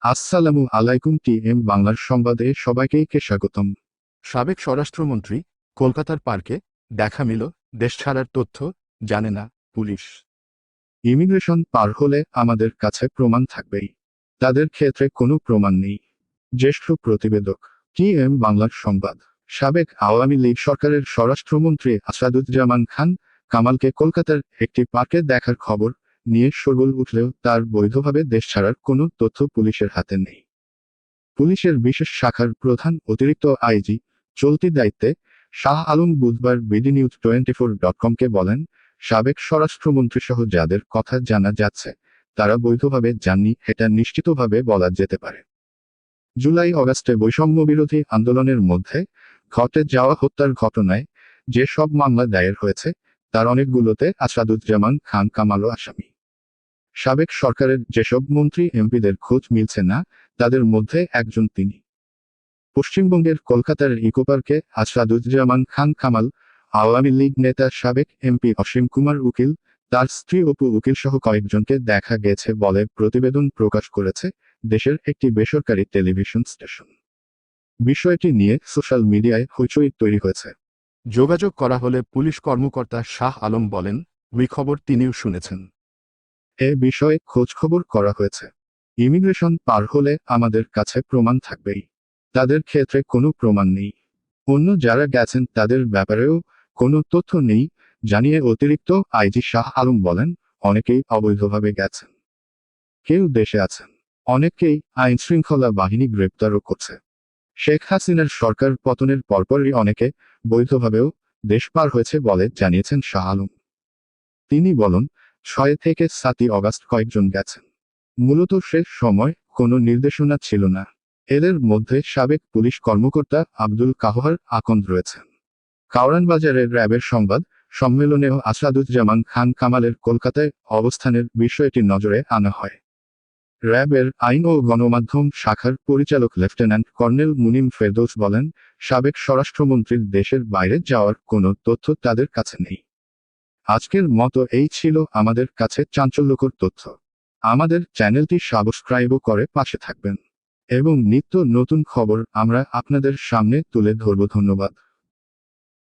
আসসালামু আলাইকুম। টিএম বাংলার সংবাদে সবাইকে স্বাগতম। সাবেক স্বরাষ্ট্রমন্ত্রী কলকাতার পার্কে দেখা মিল, দেশ ছাড়ার তথ্য জানে না পুলিশ। ইমিগ্রেশন পার হলে আমাদের কাছে প্রমাণ থাকবেই, তাদের ক্ষেত্রে কোনো প্রমাণ নেই। জ্যেষ্ঠ প্রতিবেদক, টিএম বাংলার সংবাদ। সাবেক আওয়ামী লীগ সরকারের স্বরাষ্ট্রমন্ত্রী আসাদুজ্জামান খান কামালকে কলকাতার একটি পার্কে দেখার খবর নিয়ে শোরগোল উঠলেও তার বৈধভাবে দেশ ছাড়ার কোনো তথ্য পুলিশের হাতে নেই। পুলিশের বিশেষ শাখার প্রধান অতিরিক্ত আইজি চলতি দায়িত্বে শাহ আলম বুধবার বিডিনিউজ24.com-কে বলেন, সাবেক স্বরাষ্ট্রমন্ত্রীসহ যাদের কথা জানা যাচ্ছে তারা বৈধভাবে যাননি, এটা নিশ্চিতভাবে বলা যেতে পারে। জুলাই অগাস্টে বৈষম্য বিরোধী আন্দোলনের মধ্যে ঘটে যাওয়া হত্যার ঘটনায় যে সব মামলা দায়ের হয়েছে তার অনেকগুলোতে আসাদুজ্জামান খান কামালও আসামি। সাবেক সরকারের যেসব মন্ত্রী এমপিদের খোঁজ মিলছে না তাদের মধ্যে একজন তিনি। পশ্চিমবঙ্গের কলকাতার ইকোপার্কে আসাদুজ্জামান খান কামাল, আওয়ামী লীগ নেতা সাবেক এমপি অসীম কুমার উকিল, তার স্ত্রী অপু উকিল সহ কয়েকজনকে দেখা গেছে বলে প্রতিবেদন প্রকাশ করেছে দেশের একটি বেসরকারি টেলিভিশন স্টেশন। বিষয়টি নিয়ে সোশ্যাল মিডিয়ায় হইচই তৈরি হয়েছে। যোগাযোগ করা হলে পুলিশ কর্মকর্তা শাহ আলম বলেন, ওই খবর তিনিও শুনেছেন। এ বিষয়ে খোঁজখবর করা হয়েছে। ইমিগ্রেশন পার হলে আমাদের কাছে প্রমাণ থাকবেই, তাদের ক্ষেত্রে কোনো প্রমাণ নেই। অন্য যারা গেছেন তাদের ব্যাপারেও কোনো তথ্য নেই জানিয়ে অতিরিক্ত আইজি শাহ আলম বলেন, অনেকেই অবৈধভাবে গেছেন, কেউ দেশে আছেন, অনেককেই আইনশৃঙ্খলা বাহিনী গ্রেপ্তারও করছে। শেখ হাসিনার সরকার পতনের পরপরই অনেকে বৈধভাবেও দেশ পার হয়েছে বলে জানিয়েছেন শাহ আলম। তিনি বলেন, 6 থেকে 7 অগাস্ট কয়েকজন গেছেন। মূলত সে সময় কোনো নির্দেশনা ছিল না। এদের মধ্যে সাবেক পুলিশ কর্মকর্তা আব্দুল কাহ্হার আকন্দ রয়েছেন। কাওরানবাজারের র্যাবের সংবাদ সম্মেলনেও আসাদুজ্জামান খান কামালের কলকাতায় অবস্থানের বিষয়টি নজরে আনা হয়। র্যাবের আইন ও গণমাধ্যম শাখার পরিচালক লেফটেন্যান্ট কর্নেল মুনিম ফেরদৌস বলেন, সাবেক স্বরাষ্ট্রমন্ত্রীর দেশের বাইরে যাওয়ার কোনো তথ্য তাদের কাছে নেই। আজকের মতো এই ছিল আমাদের কাছে চাঞ্চল্যকর তথ্য। আমাদের চ্যানেলটি সাবস্ক্রাইব করে পাশে থাকবেন এবং নিত্য নতুন খবর আমরা আপনাদের সামনে তুলে ধরব। ধন্যবাদ।